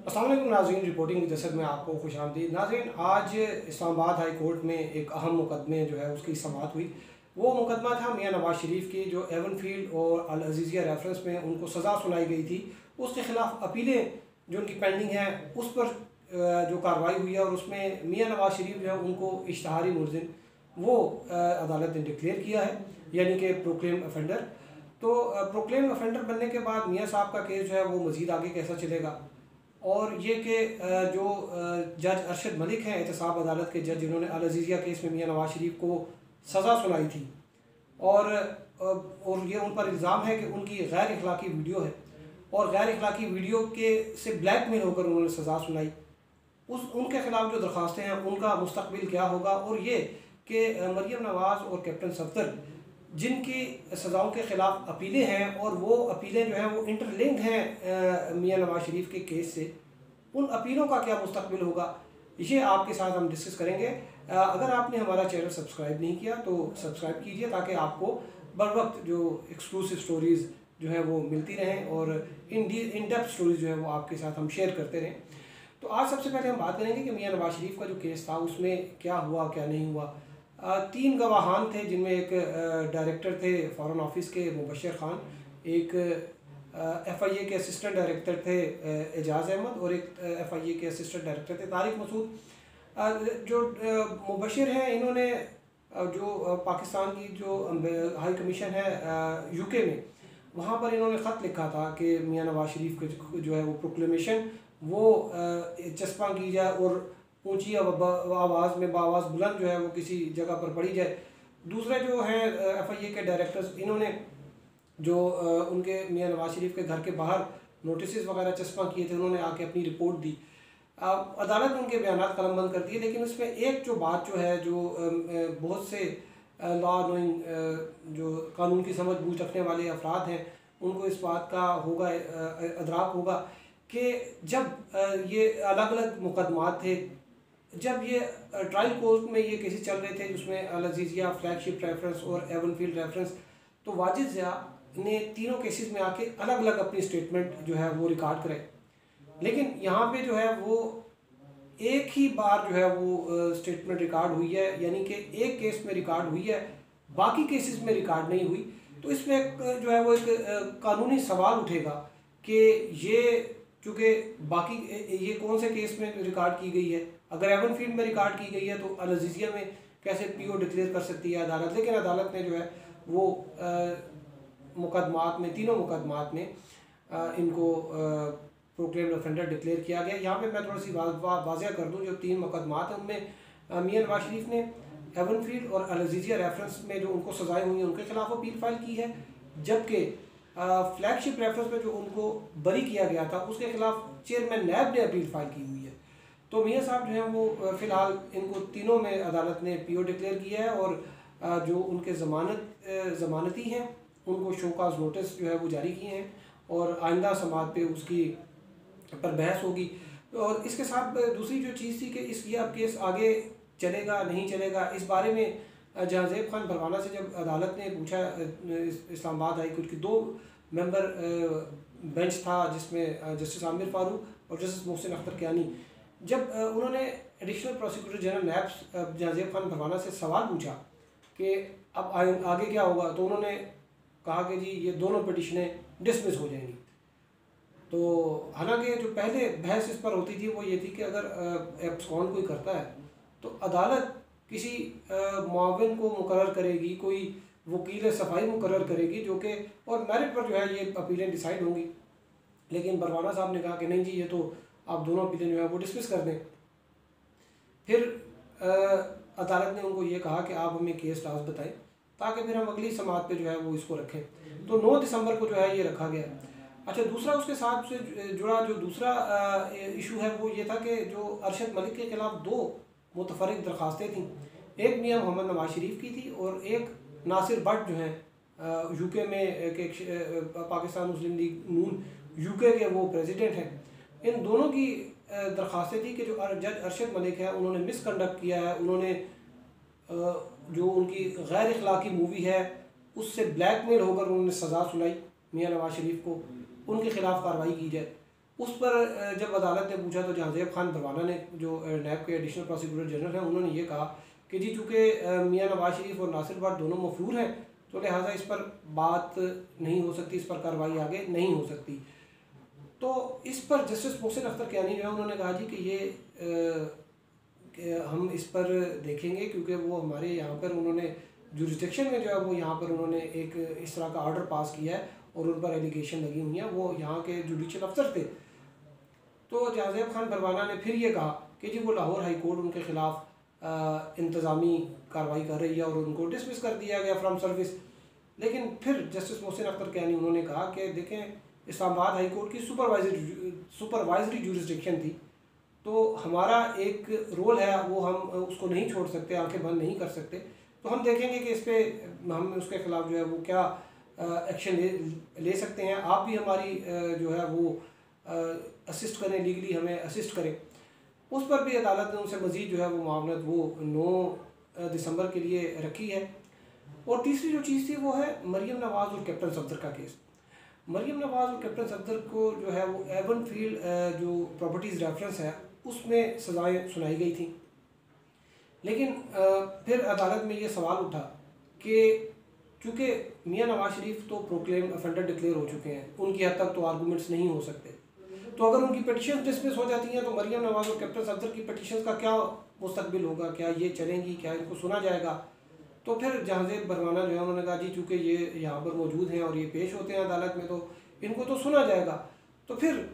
अस्सलाम वालेकुम नाज़रीन, रिपोर्टिंग की जसद में आपको खुशामदीद। नाज़रीन, आज इस्लामाबाद हाई कोर्ट में एक अहम मुकदमे जो है उसकी समाअत हुई। वो मुकदमा था मियाँ नवाज़ शरीफ की, जो एवनफील्ड और अल अज़ीज़िया रेफरेंस में उनको सज़ा सुनाई गई थी। उसके ख़िलाफ़ अपीलें जो उनकी पेंडिंग हैं उस पर जो कार्रवाई हुई है, और उसमें मियाँ नवाज़ शरीफ जो है उनको इश्तहारी मुलज़िम वो अदालत ने डिक्लेयर किया है, यानी कि प्रोक्लेम ऑफेंडर। तो प्रोक्लेम ऑफेंडर बनने के बाद मियाँ साहब का केस जो है वो मज़ीद आगे कैसा चलेगा, और ये कि जो जज अरशद मलिक हैं, एहतसाब अदालत के जज, जिन्होंने अल अज़ीज़िया केस में मियाँ नवाज़ शरीफ को सज़ा सुनाई थी, और ये उन पर इल्ज़ाम है कि उनकी गैर अखलाकी वीडियो है, और गैर अखलाकी वीडियो के से ब्लैकमेल होकर उन्होंने सज़ा सुनाई। उनके ख़िलाफ़ जो दरख्वास्तें हैं उनका मुस्तकबिल क्या होगा, और ये कि मरीम नवाज़ और कैप्टन सफदर जिनकी सज़ाओं के ख़िलाफ़ अपीलें हैं, और वो अपीलें जो हैं वो इंटरलिंक हैं मियाँ नवाज़ शरीफ के केस से, उन अपीलों का क्या मुस्तकबिल होगा, ये आपके साथ हम डिस्कस करेंगे। अगर आपने हमारा चैनल सब्सक्राइब नहीं किया तो सब्सक्राइब कीजिए, ताकि आपको बर वक्त जो एक्सक्लूसिव स्टोरीज़ जो है वो मिलती रहें, और इन डेप्थ स्टोरीज़ जो है वो आपके साथ हम शेयर करते रहें। तो आज सबसे पहले हम बात करेंगे कि मियाँ नवाज़ शरीफ का जो केस था उसमें क्या हुआ क्या नहीं हुआ। तीन गवाहान थे, जिनमें एक डायरेक्टर थे फॉरेन ऑफिस के मुबशर खान, एक FIA के असिस्टेंट डायरेक्टर थे एजाज़ अहमद, और एक FIA के असिस्टेंट डायरेक्टर थे तारिक मसूद। जो मुबशर हैं, इन्होंने जो पाकिस्तान की जो हाई कमीशन है UK में, वहाँ पर इन्होंने ख़त लिखा था कि मियाँ नवाज़ शरीफ के जो है वो प्रोक्लेमेशन वो चस्पा की जाए, और ऊंची आवाज़ में बावाज़ बुलंद जो है वो किसी जगह पर पड़ी जाए। दूसरे जो हैं FIA के डायरेक्टर्स, इन्होंने जो उनके मियाँ नवाज़ शरीफ के घर के बाहर नोटिस वगैरह चस्पा किए थे, उन्होंने आके अपनी रिपोर्ट दी। अदालत ने उनके बयान कलमबंद कर दिए, लेकिन उसमें एक जो बात जो है, जो बहुत से लॉ नोइंग जो कानून की समझ बूझ रखने वाले अफराद हैं, उनको इस बात का होगा अदराक होगा कि जब ये अलग अलग मुकदमात थे, जब ये ट्रायल कोर्ट में ये केसेस चल रहे थे, जिसमें अल अज़ीज़िया, फ्लैगशिप रेफरेंस और एवनफील्ड रेफरेंस, तो वाजिद ज़िया ने तीनों केसेस में आके अलग अलग अपनी स्टेटमेंट जो है वो रिकॉर्ड कराई। लेकिन यहाँ पे जो है वो एक ही बार जो है वो स्टेटमेंट रिकॉर्ड हुई है, यानी कि एक केस में रिकॉर्ड हुई है, बाकी केसेस में रिकॉर्ड नहीं हुई। तो इसमें एक जो है वो एक कानूनी सवाल उठेगा कि ये चूँकि बाकी ये कौन से केस में रिकॉर्ड की गई है। अगर एवनफील्ड में रिकॉर्ड की गई है तो अल अज़ीज़िया में कैसे PO डिक्लेयर कर सकती है अदालत। लेकिन अदालत ने जो है वो मुकदमात में, तीनों मुकदमात में इनको प्रोक्लेम्ड ऑफेंडर डिक्लेयर किया गया। यहाँ पे मैं थोड़ी सी वाज़िया कर दूँ, जो तीन मुकदमात हैं उनमें मियाँ नवाज़ शरीफ ने एवनफील्ड और अल अज़ीज़िया रेफरेंस में जो उनको सज़ाएँ हुई हैं उनके खिलाफ अपील फाइल की है, जबकि फ्लैगशिप रेफरेंस में जो उनको बरी किया गया था उसके खिलाफ चेयरमैन नैब ने अपील फाइल की हुई है। तो मियाँ साहब जो हैं वो फ़िलहाल इनको तीनों में अदालत ने PO डिक्लेयर किया है, और जो उनके ज़मानती हैं उनको शोकाज नोटिस जो है वो जारी किए हैं, और आइंदा समाअत पे उसकी पर बहस होगी। और इसके साथ दूसरी जो चीज़ थी कि ये अब केस आगे चलेगा नहीं चलेगा, इस बारे में जहाज़ेब खान परवाना से जब अदालत ने पूछा, इस्लामाबाद हाई कोर्ट की 2 मेंबर बेंच था, जिसमें जस्टिस आमिर फारूक और जस्टिस मोहसिन अख्तर कियानी, जब उन्होंने एडिशनल प्रोसिक्यूटर जनरल नैब जहाज़ेब खान परवाना से सवाल पूछा कि अब आगे क्या होगा, तो उन्होंने कहा कि जी ये दोनों पिटिशनें डिसमिस हो जाएंगी। तो हालांकि जो पहले बहस इस पर होती थी वो ये थी कि अगर एब्सकॉन कोई करता है तो अदालत किसी मुआविन को मुकर्रर करेगी, कोई वकील सफाई मुकर्रर करेगी, जो कि और मेरिट पर जो है ये अपीलें डिसाइड होंगी। लेकिन परवाना साहब ने कहा कि नहीं जी, ये तो आप दोनों अपीलें जो है वो डिसमिस कर दें। फिर अदालत ने उनको ये कहा कि आप हमें केस टास्क बताएं, ताकि फिर हम अगली समाअत पे जो है वो इसको रखें। तो 9 दिसंबर को जो है ये रखा गया। अच्छा, दूसरा उसके साथ से जुड़ा जो दूसरा इशू है वो ये था कि जो अरशद मलिक के खिलाफ 2 मुतफरिक दरख्वास्तें थीं। एक मियाँ मोहम्मद नवाज शरीफ की थी, और एक नासिर भट्ट जो हैं UK में पाकिस्तान मुस्लिम लीग नून UK के वो प्रेसिडेंट हैं। इन दोनों की दरख्वास्तें थी कि जो जज अरशद मलिक है उन्होंने मिसकंडक्ट किया है, उन्होंने जो उनकी गैर अखलाकी मूवी है उससे ब्लैकमेल होकर उन्होंने सज़ा सुनाई मियाँ नवाज शरीफ को, उनके ख़िलाफ़ कार्रवाई की जाए। उस पर जब अदालत ने पूछा तो जहांजेब खान परवाना ने, जो नैब के एडिशनल प्रोसिक्यूटर जनरल हैं, उन्होंने ये कहा कि जी चूँकि मियाँ नवाज शरीफ और नासिर भट्ट दोनों मफरूर हैं तो लिहाजा इस पर बात नहीं हो सकती, इस पर कार्रवाई आगे नहीं हो सकती। तो इस पर जस्टिस मोहसिन अख्तर कियानी जो है उन्होंने कहा जी कि ये हम इस पर देखेंगे, क्योंकि वो हमारे यहाँ पर उन्होंने जुरिस्डिक्शन में जो है वो यहाँ पर उन्होंने एक इस तरह का ऑर्डर पास किया है और उन पर एलिगेशन लगी हुई हैं, वो यहाँ के जुडिशल अफसर थे। तो जहांजेब खान परवाना ने फिर ये कहा कि जी वो लाहौर हाई कोर्ट उनके ख़िलाफ़ इंतज़ामी कार्रवाई कर रही है और उनको डिसमिस कर दिया गया फ्रॉम सर्विस। लेकिन फिर जस्टिस मोहसिन अख्तर कियानी उन्होंने कहा कि देखें, इस्लामाबाद हाई कोर्ट की सुपरवाइजरी जुरिस्डिक्शन थी, तो हमारा एक रोल है, वो हम उसको नहीं छोड़ सकते, आंखें बंद नहीं कर सकते। तो हम देखेंगे कि इस पर हम उसके ख़िलाफ़ जो है वो क्या एक्शन ले सकते हैं। आप भी हमारी जो है वो असिस्ट करें, लीगली हमें असिस्ट करें। उस पर भी अदालत ने उनसे मज़ीद जो है वो मामलत वो 9 दिसंबर के लिए रखी है। और तीसरी जो चीज़ थी वो है मरीम नवाज़ और कैप्टन सफदर का केस। मरीम नवाज़ और कैप्टन सफदर को जो है वो एवन फील्ड जो प्रॉपर्टीज़ रेफरेंस है उसमें सज़ाएँ सुनाई गई थी। लेकिन फिर अदालत में ये सवाल उठा कि चूँकि मियाँ नवाज शरीफ तो प्रोक्लेम अफेंडर डिक्लेयर हो चुके हैं, उनकी हद तक तो आर्गूमेंट्स नहीं हो सकते, तो अगर उनकी पिटिशन डिसमिस हो जाती हैं तो मरीम नवाज और कैप्टन सफदर की पिटिशन का क्या मुस्तकबिल होगा, क्या ये चलेंगी, क्या इनको सुना जाएगा। तो फिर जहांजेब परवाना जो है उन्होंने कहा जी चूँकि ये यहाँ पर मौजूद हैं और ये पेश होते हैं अदालत में तो इनको तो सुना जाएगा। तो फिर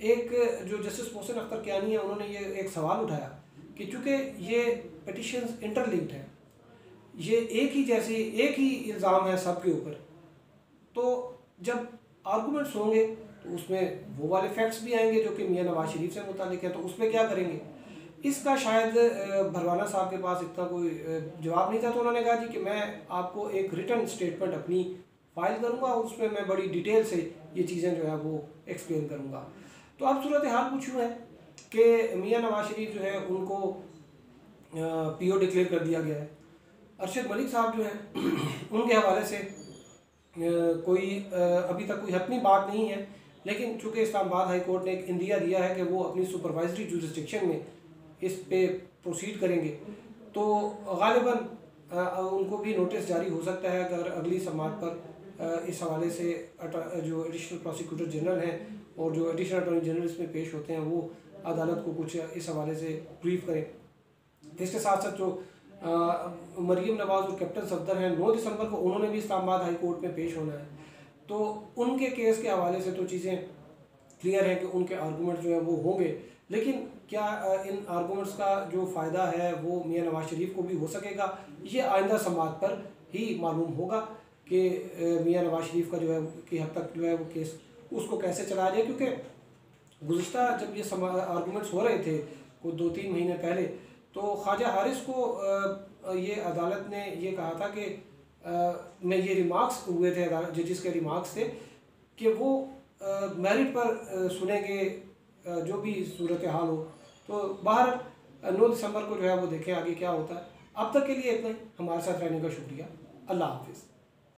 एक जो जस्टिस मोहसिन अख्तर कियानी है उन्होंने ये एक सवाल उठाया कि चूँकि ये पिटिशन्स इंटरलिंक्ड हैं, ये एक ही इल्ज़ाम है सब के ऊपर, तो जब आर्गूमेंट्स होंगे तो उसमें वो वाले फैक्ट्स भी आएंगे जो कि मियाँ नवाज शरीफ से मुतालिक है, तो उसमें क्या करेंगे। इसका शायद भरवाना साहब के पास इतना कोई जवाब नहीं था, तो उन्होंने कहा जी कि मैं आपको एक रिटन स्टेटमेंट अपनी फाइल करूँगा और उसमें मैं बड़ी डिटेल से ये चीज़ें जो है वो एक्सप्लेन करूँगा। तो अब सूरत हाल कुछ यूँ है कि मियाँ नवाज शरीफ जो है उनको PO डिक्लेयर कर दिया गया है। अरशद मलिक साहब जो हैं उनके हवाले से कोई अभी तक कोई हतमी बात नहीं है, लेकिन चूँकि इस्लामाबाद हाई कोर्ट ने एक इंदिया दिया है कि वो अपनी सुपरवाइजरी जुरिस्डिक्शन में इस पे प्रोसीड करेंगे, तो गालिबन उनको भी नोटिस जारी हो सकता है अगर अगली समात पर इस हवाले से जो एडिशनल प्रोसिक्यूटर जनरल हैं और जो एडिशनल अटॉर्नी जनरल इसमें पेश होते हैं वो अदालत को कुछ इस हवाले से ब्रीफ करें। इसके साथ साथ जो मरीम नवाज़ और कैप्टन सफदर हैं 9 दिसंबर को उन्होंने भी इस्लामाबाद हाई कोर्ट में पेश होना है, तो उनके केस के हवाले से तो चीज़ें क्लियर हैं कि उनके आर्गूमेंट जो है वो होंगे। लेकिन क्या इन आर्गूमेंट्स का जो फ़ायदा है वो मियाँ नवाज शरीफ को भी हो सकेगा, ये आइंदा समात पर ही मालूम होगा कि मियाँ नवाज शरीफ का जो है की हद तक जो है वो केस उसको कैसे चलाया जाए। क्योंकि गुज़िश्ता जब ये आर्गूमेंट्स हो रहे थे कुछ 2-3 महीने पहले, तो ख्वाजा हारिस को ये अदालत ने ये कहा था कि में ये रिमार्क्स हुए थे जजिस के रिमार्क्स थे कि वो मेरिट पर सुनेंगे जो भी सूरत हाल हो। तो बाहर 9 दिसंबर को जो है वो देखें आगे क्या होता है। अब तक के लिए इतना ही। हमारे साथ रहने का शुक्रिया। अल्लाह हाफिज़।